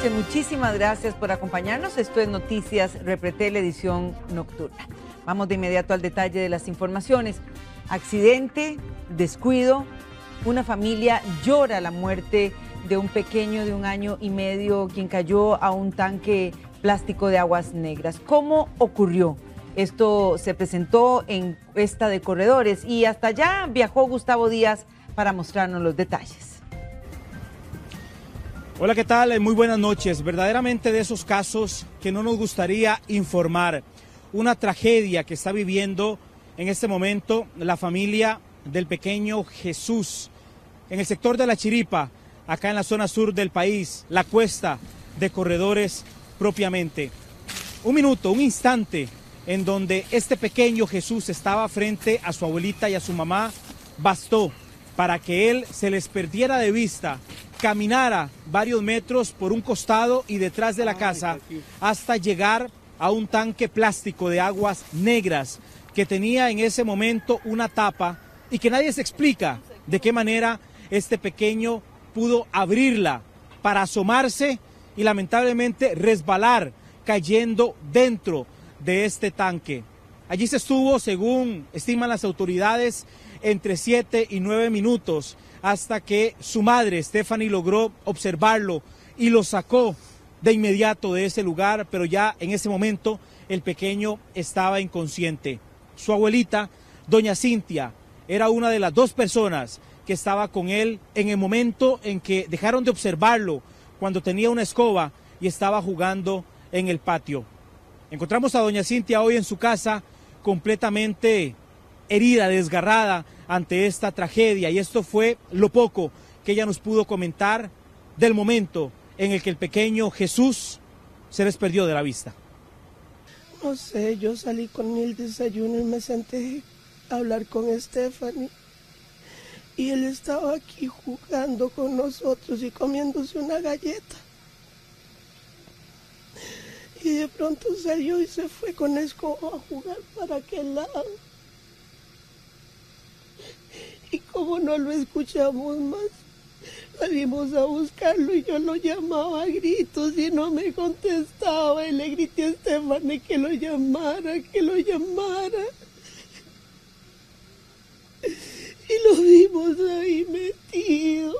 noches, muchísimas gracias por acompañarnos. Esto es Noticias Repretel, edición nocturna. Vamos de inmediato al detalle de las informaciones. Accidente, descuido, una familia llora la muerte de un pequeño de 1 año y medio quien cayó a un tanque plástico de aguas negras. ¿Cómo ocurrió? Esto se presentó en Cuesta de Corredores y hasta allá viajó Gustavo Díaz para mostrarnos los detalles. Hola, ¿qué tal? Muy buenas noches. Verdaderamente de esos casos que no nos gustaría informar. Una tragedia que está viviendo en este momento la familia del pequeño Jesús en el sector de La Chiripa, acá en la zona sur del país, la Cuesta de Corredores propiamente. Un minuto, un instante en donde este pequeño Jesús estaba frente a su abuelita y a su mamá, bastó para que él se les perdiera de vista, caminara varios metros por un costado y detrás de la casa hasta llegar a un tanque plástico de aguas negras que tenía en ese momento una tapa y que nadie se explica de qué manera este pequeño pudo abrirla para asomarse y lamentablemente resbalar cayendo dentro de este tanque. Allí se estuvo, según estiman las autoridades, entre 7 y 9 minutos hasta que su madre, Stephanie, logró observarlo y lo sacó de inmediato de ese lugar, pero ya en ese momento el pequeño estaba inconsciente. Su abuelita, doña Cintia, era una de las 2 personas que estaba con él en el momento en que dejaron de observarlo cuando tenía una escoba y estaba jugando en el patio. Encontramos a doña Cintia hoy en su casa completamente herida, desgarrada ante esta tragedia, y esto fue lo poco que ella nos pudo comentar del momento en el que el pequeño Jesús se les perdió de la vista. No sé, yo salí con el desayuno y me senté a hablar con Stephanie y él estaba aquí jugando con nosotros y comiéndose una galleta. Y de pronto salió y se fue con escoba a jugar para aquel lado. Y como no lo escuchamos más, salimos a buscarlo y yo lo llamaba a gritos y no me contestaba. Y le grité a Stephanie que lo llamara, que lo llamara. Y lo vimos ahí metido.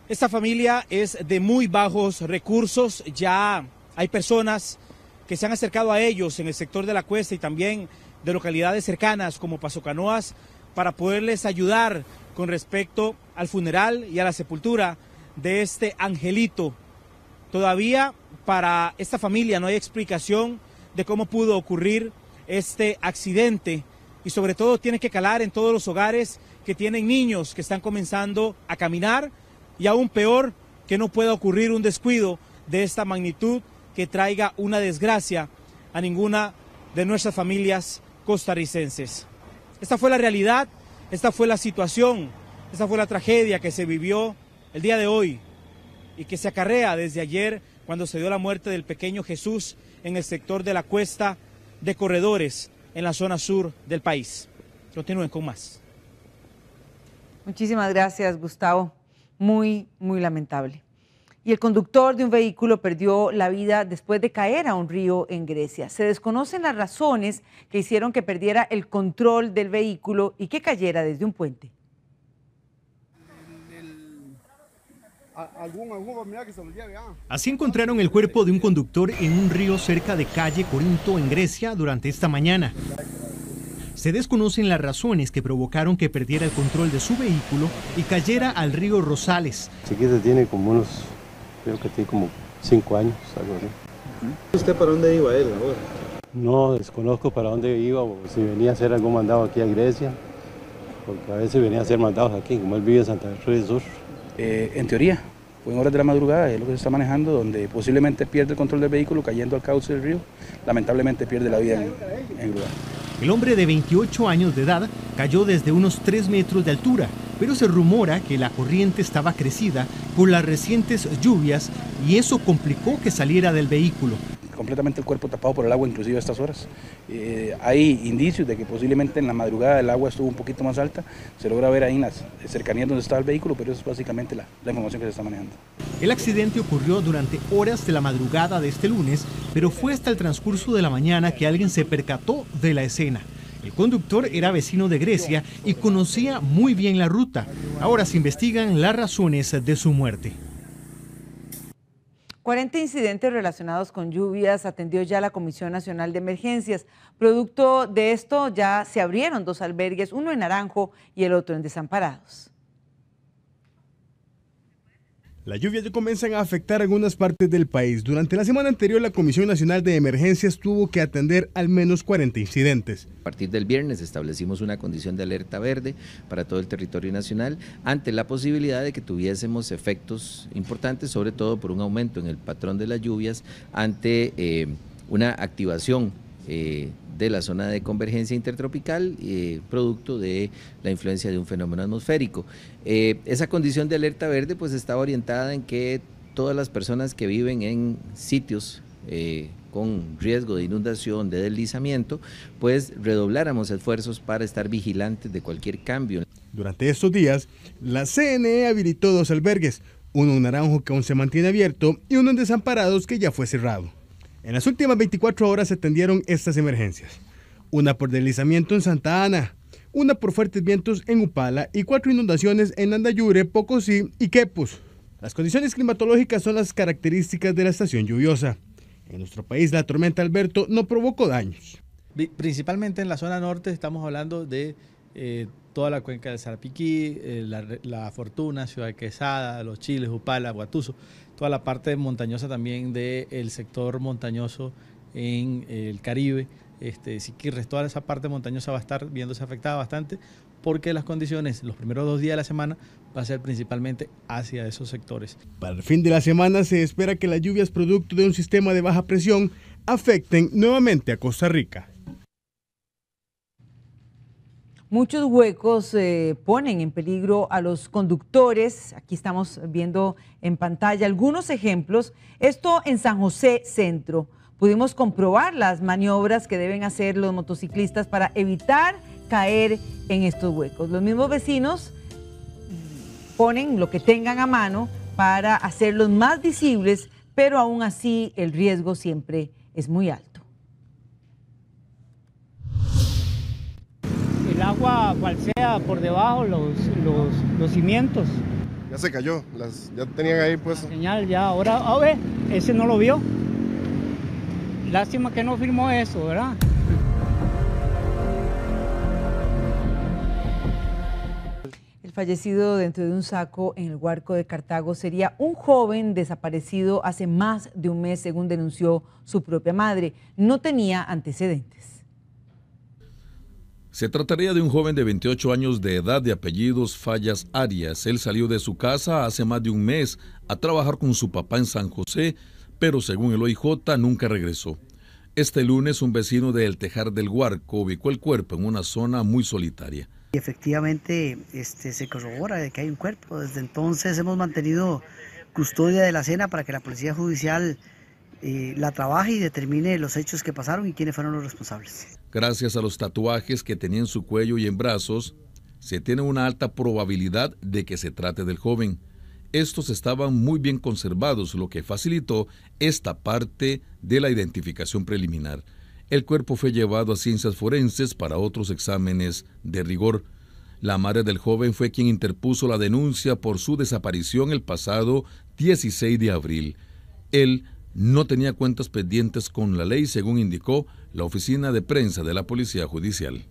Esta familia es de muy bajos recursos, ya hay personas que se han acercado a ellos en el sector de la Cuesta y también de localidades cercanas como Paso Canoas para poderles ayudar con respecto al funeral y a la sepultura de este angelito. Todavía para esta familia no hay explicación de cómo pudo ocurrir este accidente y sobre todo tiene que calar en todos los hogares que tienen niños que están comenzando a caminar y aún peor que no pueda ocurrir un descuido de esta magnitud que traiga una desgracia a ninguna de nuestras familias costarricenses. Esta fue la realidad, esta fue la situación, esta fue la tragedia que se vivió el día de hoy y que se acarrea desde ayer cuando se dio la muerte del pequeño Jesús en el sector de la Cuesta de Corredores en la zona sur del país. Continúen con más. Muchísimas gracias, Gustavo. Muy lamentable. Y el conductor de un vehículo perdió la vida después de caer a un río en Grecia. Se desconocen las razones que hicieron que perdiera el control del vehículo y que cayera desde un puente. Así encontraron el cuerpo de un conductor en un río cerca de calle Corinto en Grecia durante esta mañana. Se desconocen las razones que provocaron que perdiera el control de su vehículo y cayera al río Rosales. Chiquita tiene como unos, creo que tiene como 5 años, algo así. ¿Usted para dónde iba él ahora? No desconozco para dónde iba o si venía a hacer algún mandado aquí a Grecia, porque a veces venía a hacer mandados aquí, como él vive en Santa Cruz del Sur. En teoría, fue en horas de la madrugada, es lo que se está manejando, donde posiblemente pierde el control del vehículo cayendo al cauce del río, lamentablemente pierde la vida en el lugar. El hombre de 28 años de edad cayó desde unos 3 metros de altura, pero se rumora que la corriente estaba crecida por las recientes lluvias y eso complicó que saliera del vehículo. Completamente el cuerpo tapado por el agua, inclusive a estas horas. Hay indicios de que posiblemente en la madrugada el agua estuvo un poquito más alta, se logra ver ahí en las cercanías donde estaba el vehículo, pero eso es básicamente la información que se está manejando. El accidente ocurrió durante horas de la madrugada de este lunes, pero fue hasta el transcurso de la mañana que alguien se percató de la escena. El conductor era vecino de Grecia y conocía muy bien la ruta. Ahora se investigan las razones de su muerte. 40 incidentes relacionados con lluvias atendió ya la Comisión Nacional de Emergencias. Producto de esto ya se abrieron 2 albergues, uno en Naranjo y el otro en Desamparados. Las lluvias ya comienzan a afectar algunas partes del país. Durante la semana anterior, la Comisión Nacional de Emergencias tuvo que atender al menos 40 incidentes. A partir del viernes establecimos una condición de alerta verde para todo el territorio nacional ante la posibilidad de que tuviésemos efectos importantes, sobre todo por un aumento en el patrón de las lluvias ante una activación de la zona de convergencia intertropical, producto de la influencia de un fenómeno atmosférico. Esa condición de alerta verde pues está orientada en que todas las personas que viven en sitios con riesgo de inundación, de deslizamiento, pues redobláramos esfuerzos para estar vigilantes de cualquier cambio. Durante estos días, la CNE habilitó 2 albergues, uno en Naranjo que aún se mantiene abierto y uno en Desamparados que ya fue cerrado. En las últimas 24 horas se atendieron estas emergencias. Una por deslizamiento en Santa Ana, una por fuertes vientos en Upala y 4 inundaciones en Andayure, Pocosí y Quepos. Las condiciones climatológicas son las características de la estación lluviosa. En nuestro país la tormenta Alberto no provocó daños. Principalmente en la zona norte estamos hablando de toda la cuenca del Sarapiquí, la Fortuna, Ciudad de Quesada, Los Chiles, Upala, Guatuso, toda la parte montañosa también del sector montañoso en el Caribe, Siquirres, toda esa parte montañosa va a estar viéndose afectada bastante porque las condiciones los primeros 2 días de la semana va a ser principalmente hacia esos sectores. Para el fin de la semana se espera que las lluvias producto de un sistema de baja presión afecten nuevamente a Costa Rica. Muchos huecos ponen en peligro a los conductores. Aquí estamos viendo en pantalla algunos ejemplos. Esto en San José Centro. Pudimos comprobar las maniobras que deben hacer los motociclistas para evitar caer en estos huecos. Los mismos vecinos ponen lo que tengan a mano para hacerlos más visibles, pero aún así el riesgo siempre es muy alto. El agua falsea por debajo los cimientos. Ya se cayó, ya tenían ahí pues. La señal ya, ahora, a ver, ese no lo vio. Lástima que no firmó eso, ¿verdad? El fallecido dentro de un saco en el Guarco de Cartago sería un joven desaparecido hace más de un mes, según denunció su propia madre. No tenía antecedentes. Se trataría de un joven de 28 años de edad de apellidos Fallas Arias. Él salió de su casa hace más de un mes a trabajar con su papá en San José, pero según el OIJ nunca regresó. Este lunes un vecino de El Tejar del Guarco ubicó el cuerpo en una zona muy solitaria. Efectivamente se corrobora de que hay un cuerpo. Desde entonces hemos mantenido custodia de la escena para que la Policía Judicial la trabaje y determine los hechos que pasaron y quiénes fueron los responsables. Gracias a los tatuajes que tenía en su cuello y en brazos, se tiene una alta probabilidad de que se trate del joven. Estos estaban muy bien conservados, lo que facilitó esta parte de la identificación preliminar. El cuerpo fue llevado a ciencias forenses para otros exámenes de rigor. La madre del joven fue quien interpuso la denuncia por su desaparición el pasado 16 de abril. Él no tenía cuentas pendientes con la ley, según indicó la oficina de prensa de la Policía Judicial.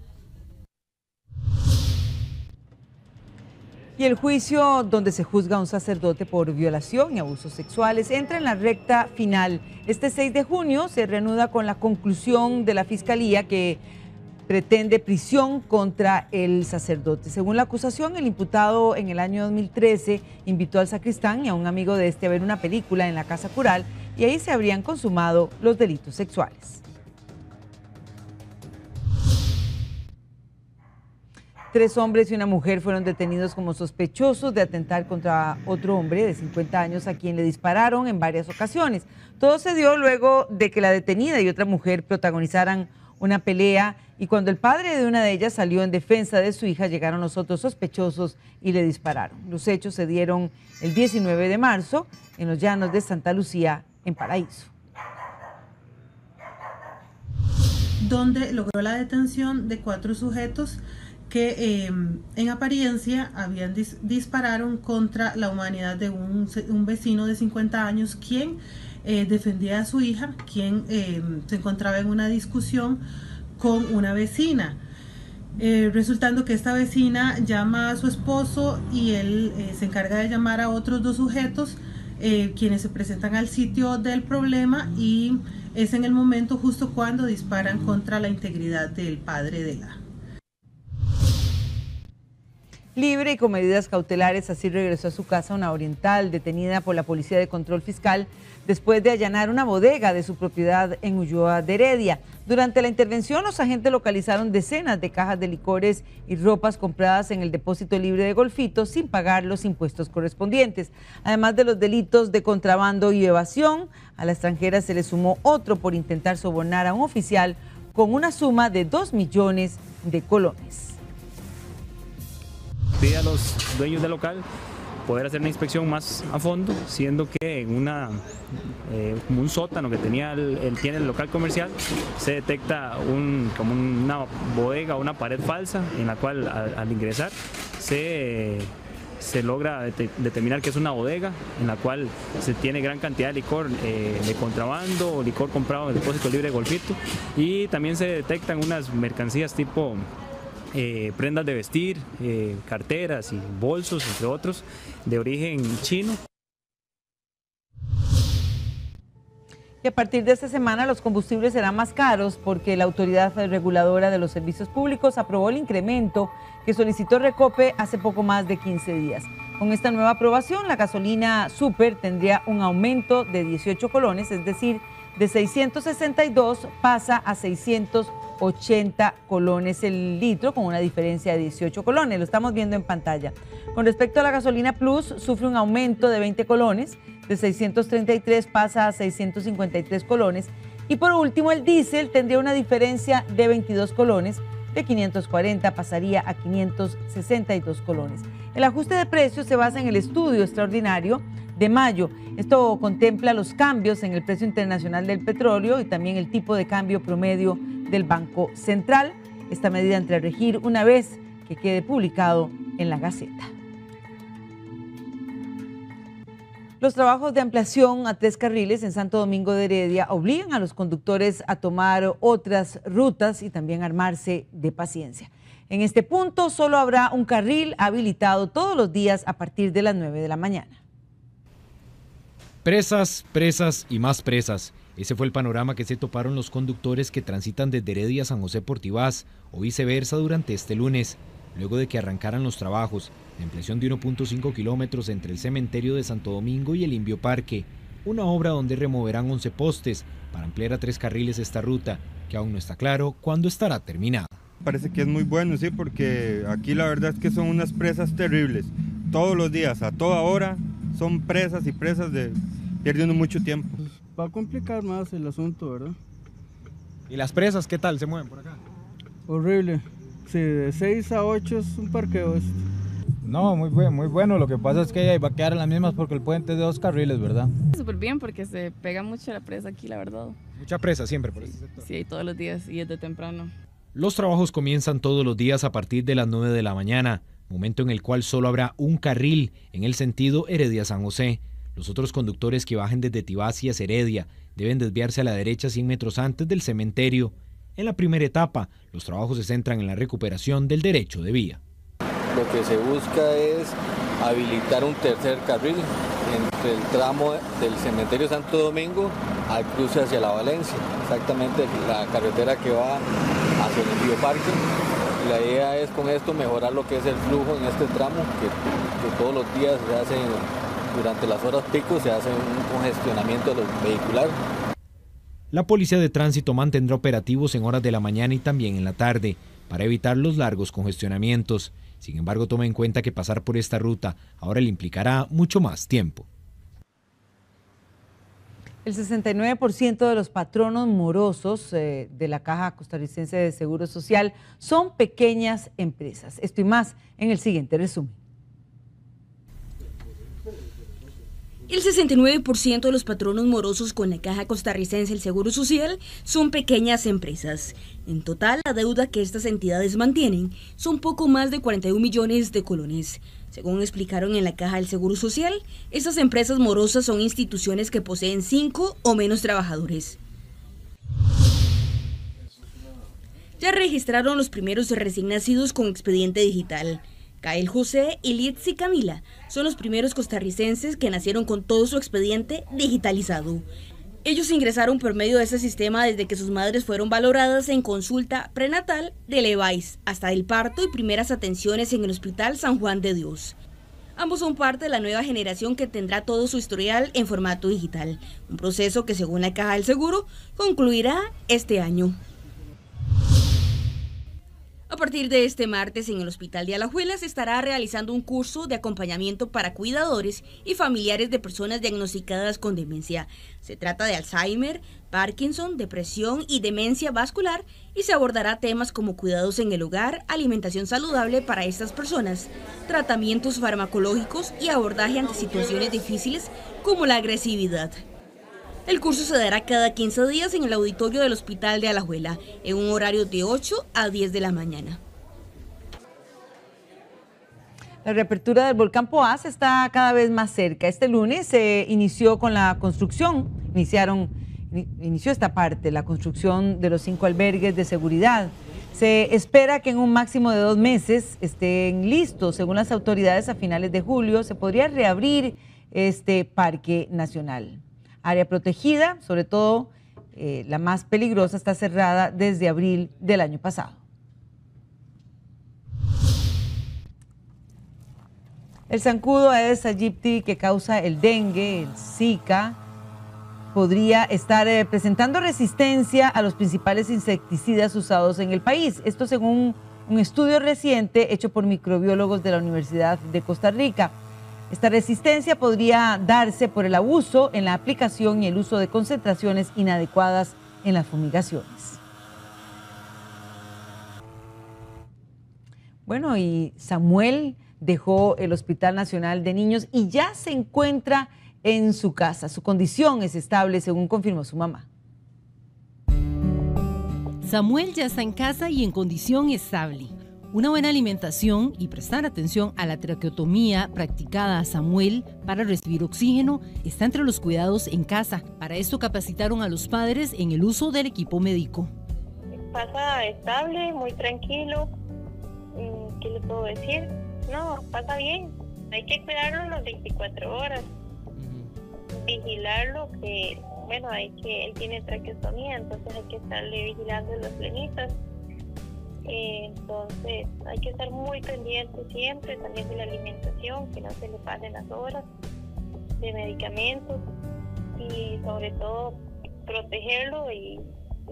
Y el juicio donde se juzga a un sacerdote por violación y abusos sexuales entra en la recta final. Este 6 de junio se reanuda con la conclusión de la Fiscalía que pretende prisión contra el sacerdote. Según la acusación, el imputado en el año 2013 invitó al sacristán y a un amigo de este a ver una película en la casa cural y ahí se habrían consumado los delitos sexuales. 3 hombres y una mujer fueron detenidos como sospechosos de atentar contra otro hombre de 50 años a quien le dispararon en varias ocasiones. Todo se dio luego de que la detenida y otra mujer protagonizaran una pelea y cuando el padre de una de ellas salió en defensa de su hija, llegaron los otros sospechosos y le dispararon. Los hechos se dieron el 19 de marzo en los llanos de Santa Lucía, en Paraíso. Donde logró la detención de 4 sujetos que en apariencia dispararon contra la humanidad de un vecino de 50 años quien defendía a su hija, quien se encontraba en una discusión con una vecina, resultando que esta vecina llama a su esposo y él se encarga de llamar a otros 2 sujetos quienes se presentan al sitio del problema, y es en el momento justo cuando disparan contra la integridad del padre de la. Libre y con medidas cautelares, así regresó a su casa una oriental detenida por la Policía de Control Fiscal después de allanar una bodega de su propiedad en Ulloa de Heredia. Durante la intervención, los agentes localizaron decenas de cajas de licores y ropas compradas en el depósito libre de Golfito sin pagar los impuestos correspondientes. Además de los delitos de contrabando y evasión, a la extranjera se le sumó otro por intentar sobornar a un oficial con una suma de 2 millones de colones. Pide a los dueños del local poder hacer una inspección más a fondo, siendo que en como un sótano que tiene el local comercial se detecta como una bodega o una pared falsa en la cual al ingresar se logra determinar que es una bodega en la cual se tiene gran cantidad de licor de contrabando o licor comprado en el depósito libre de Golfito, y también se detectan unas mercancías tipo prendas de vestir, carteras y bolsos, entre otros, de origen chino. Y a partir de esta semana los combustibles serán más caros porque la Autoridad Reguladora de los Servicios Públicos aprobó el incremento que solicitó Recope hace poco más de 15 días. Con esta nueva aprobación, la gasolina Super tendría un aumento de 18 colones, es decir, de 662 pasa a 680 colones el litro, con una diferencia de 18 colones. Lo estamos viendo en pantalla. Con respecto a la gasolina Plus, sufre un aumento de 20 colones, de 633 pasa a 653 colones. Y por último, el diésel tendría una diferencia de 22 colones, de 540 pasaría a 562 colones. El ajuste de precios se basa en el estudio extraordinario de mayo. Esto contempla los cambios en el precio internacional del petróleo y también el tipo de cambio promedio del Banco Central. Esta medida entra a regir una vez que quede publicado en la Gaceta. Los trabajos de ampliación a 3 carriles en Santo Domingo de Heredia obligan a los conductores a tomar otras rutas y también armarse de paciencia. En este punto solo habrá un carril habilitado todos los días a partir de las 9 de la mañana. Presas, presas y más presas. Ese fue el panorama que se toparon los conductores que transitan desde Heredia a San José por Tibás o viceversa durante este lunes, luego de que arrancaran los trabajos de ampliación de 1.5 kilómetros entre el cementerio de Santo Domingo y el Indio Parque, una obra donde removerán 11 postes para ampliar a 3 carriles esta ruta, que aún no está claro cuándo estará terminada. Parece que es muy bueno, sí, porque aquí la verdad es que son unas presas terribles. Todos los días, a toda hora, son presas y presas perdiendo mucho tiempo. Va a complicar más el asunto, ¿verdad? ¿Y las presas qué tal? ¿Se mueven por acá? Horrible. Sí, de 6 a 8 es un parqueo esto. No, muy bueno. Lo que pasa es que va a quedar en las mismas porque el puente es de 2 carriles, ¿verdad? Súper bien porque se pega mucho la presa aquí, la verdad. Mucha presa siempre por este sector. Sí, todos los días y desde temprano. Los trabajos comienzan todos los días a partir de las 9 de la mañana, momento en el cual solo habrá un carril en el sentido Heredia-San José. Los otros conductores que bajen desde Tibás y hacia Heredia deben desviarse a la derecha 100 metros antes del cementerio. En la primera etapa, los trabajos se centran en la recuperación del derecho de vía. Lo que se busca es habilitar un tercer carril entre el tramo del cementerio Santo Domingo al cruce hacia la Valencia, exactamente la carretera que va hacia el Indio Parque. La idea es con esto mejorar lo que es el flujo en este tramo, que todos los días se hace, durante las horas pico, se hace un congestionamiento de los vehiculares. La Policía de Tránsito mantendrá operativos en horas de la mañana y también en la tarde para evitar los largos congestionamientos. Sin embargo, tome en cuenta que pasar por esta ruta ahora le implicará mucho más tiempo. El 69% de los patronos morosos de la Caja Costarricense de Seguro Social son pequeñas empresas. Esto y más en el siguiente resumen. El 69% de los patronos morosos con la Caja Costarricense del Seguro Social son pequeñas empresas. En total, la deuda que estas entidades mantienen son poco más de 41 millones de colones. Según explicaron en la Caja del Seguro Social, estas empresas morosas son instituciones que poseen 5 o menos trabajadores. Ya registraron los primeros recién nacidos con expediente digital. Kael José y Litsi Camila son los primeros costarricenses que nacieron con todo su expediente digitalizado. Ellos ingresaron por medio de ese sistema desde que sus madres fueron valoradas en consulta prenatal de Levice hasta el parto y primeras atenciones en el Hospital San Juan de Dios. Ambos son parte de la nueva generación que tendrá todo su historial en formato digital, un proceso que según la Caja del Seguro concluirá este año. A partir de este martes, en el Hospital de Alajuela se estará realizando un curso de acompañamiento para cuidadores y familiares de personas diagnosticadas con demencia. Se trata de Alzheimer, Parkinson, depresión y demencia vascular y se abordará temas como cuidados en el hogar, alimentación saludable para estas personas, tratamientos farmacológicos y abordaje ante situaciones difíciles como la agresividad. El curso se dará cada 15 días en el auditorio del Hospital de Alajuela, en un horario de 8 a 10 de la mañana. La reapertura del volcán Poás está cada vez más cerca. Este lunes se inició con la construcción, inició esta parte, la construcción de los 5 albergues de seguridad. Se espera que en un máximo de 2 meses estén listos. Según las autoridades, a finales de julio se podría reabrir este parque nacional. Área protegida, sobre todo la más peligrosa, está cerrada desde abril del año pasado. El zancudo Aedes aegypti, que causa el dengue, el Zika, podría estar presentando resistencia a los principales insecticidas usados en el país. Esto según un estudio reciente hecho por microbiólogos de la Universidad de Costa Rica. Esta resistencia podría darse por el abuso en la aplicación y el uso de concentraciones inadecuadas en las fumigaciones. Bueno, y Samuel dejó el Hospital Nacional de Niños y ya se encuentra en su casa. Su condición es estable, según confirmó su mamá. Samuel ya está en casa y en condición estable. Una buena alimentación y prestar atención a la traqueotomía practicada a Samuel para recibir oxígeno está entre los cuidados en casa. Para esto capacitaron a los padres en el uso del equipo médico. Pasa estable, muy tranquilo. ¿Qué le puedo decir? No, pasa bien. Hay que cuidarlo las 24 horas. Vigilarlo, que bueno, él tiene traqueotomía, entonces hay que estarle vigilando los plenitos. Entonces hay que estar muy pendiente siempre, también de la alimentación, que no se le pasen las horas, de medicamentos y sobre todo protegerlo, y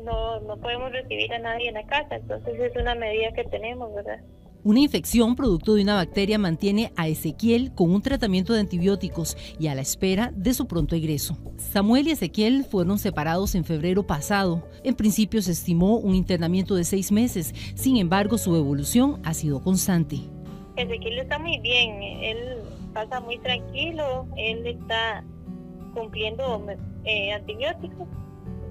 no podemos recibir a nadie en la casa, entonces es una medida que tenemos, ¿verdad? Una infección producto de una bacteria mantiene a Ezequiel con un tratamiento de antibióticos y a la espera de su pronto egreso. Samuel y Ezequiel fueron separados en febrero pasado. En principio se estimó un internamiento de 6 meses, sin embargo su evolución ha sido constante. Ezequiel está muy bien, él pasa muy tranquilo, él está cumpliendo antibióticos.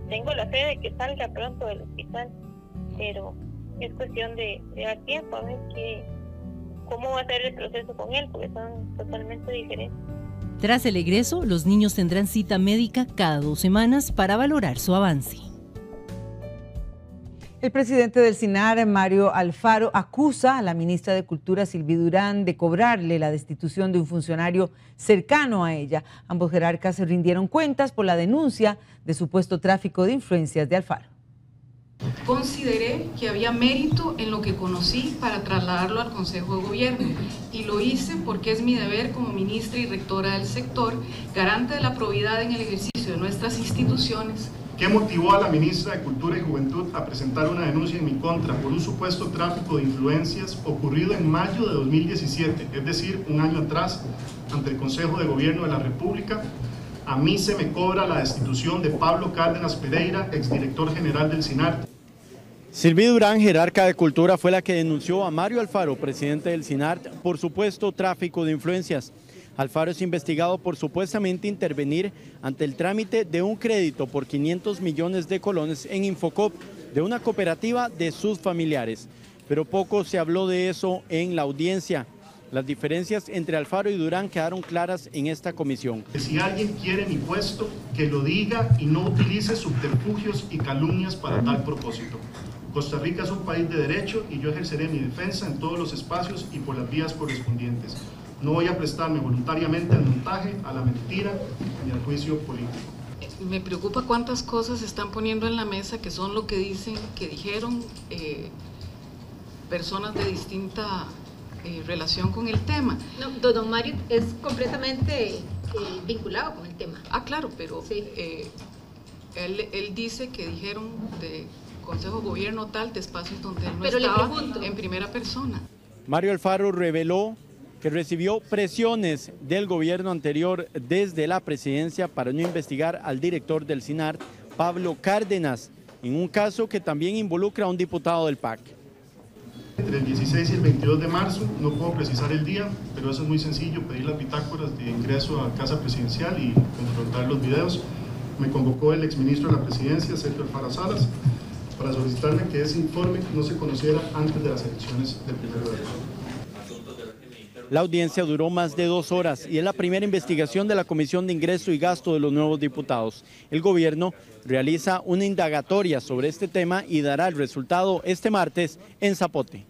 Tengo la fe de que salga pronto del hospital, pero es cuestión de dar tiempo a ver cómo va a ser el proceso con él, porque son totalmente diferentes. Tras el egreso, los niños tendrán cita médica cada 2 semanas para valorar su avance. El presidente del SINAR, Mario Alfaro, acusa a la ministra de Cultura, Sylvie Durán, de cobrarle la destitución de un funcionario cercano a ella. Ambos jerarcas se rindieron cuentas por la denuncia de supuesto tráfico de influencias de Alfaro. Consideré que había mérito en lo que conocí para trasladarlo al Consejo de Gobierno y lo hice porque es mi deber como ministra y rectora del sector, garante de la probidad en el ejercicio de nuestras instituciones. ¿Qué motivó a la ministra de Cultura y Juventud a presentar una denuncia en mi contra por un supuesto tráfico de influencias ocurrido en mayo de 2017, es decir, un año atrás, ante el Consejo de Gobierno de la República, A mí se me cobra la destitución de Pablo Cárdenas Pereira, exdirector general del SINART. Sylvie Durán, jerarca de Cultura, fue la que denunció a Mario Alfaro, presidente del SINART, por supuesto tráfico de influencias. Alfaro es investigado por supuestamente intervenir ante el trámite de un crédito por 500 millones de colones en Infocop de una cooperativa de sus familiares. Pero poco se habló de eso en la audiencia. Las diferencias entre Alfaro y Durán quedaron claras en esta comisión. Si alguien quiere mi puesto, que lo diga y no utilice subterfugios y calumnias para tal propósito. Costa Rica es un país de derecho y yo ejerceré mi defensa en todos los espacios y por las vías correspondientes. No voy a prestarme voluntariamente al montaje, a la mentira ni al juicio político. Me preocupa cuántas cosas se están poniendo en la mesa que son lo que dicen, que dijeron personas de distinta relación con el tema. No, don Mario es completamente vinculado con el tema. Ah, claro, pero sí. Él dice que dijeron de Consejo de Gobierno tal, de espacios donde él no pero estaba en primera persona. Mario Alfaro reveló que recibió presiones del gobierno anterior desde la presidencia para no investigar al director del SINART, Pablo Cárdenas, en un caso que también involucra a un diputado del PAC. Entre el 16 y el 22 de marzo, no puedo precisar el día, pero eso es muy sencillo, pedir las bitácoras de ingreso a Casa Presidencial y confrontar los videos. Me convocó el exministro de la Presidencia, Sergio Alfaro Salas, para solicitarme que ese informe no se conociera antes de las elecciones del 1 de agosto. La audiencia duró más de 2 horas y es la primera investigación de la Comisión de Ingreso y Gasto de los nuevos diputados. El gobierno realiza una indagatoria sobre este tema y dará el resultado este martes en Zapote.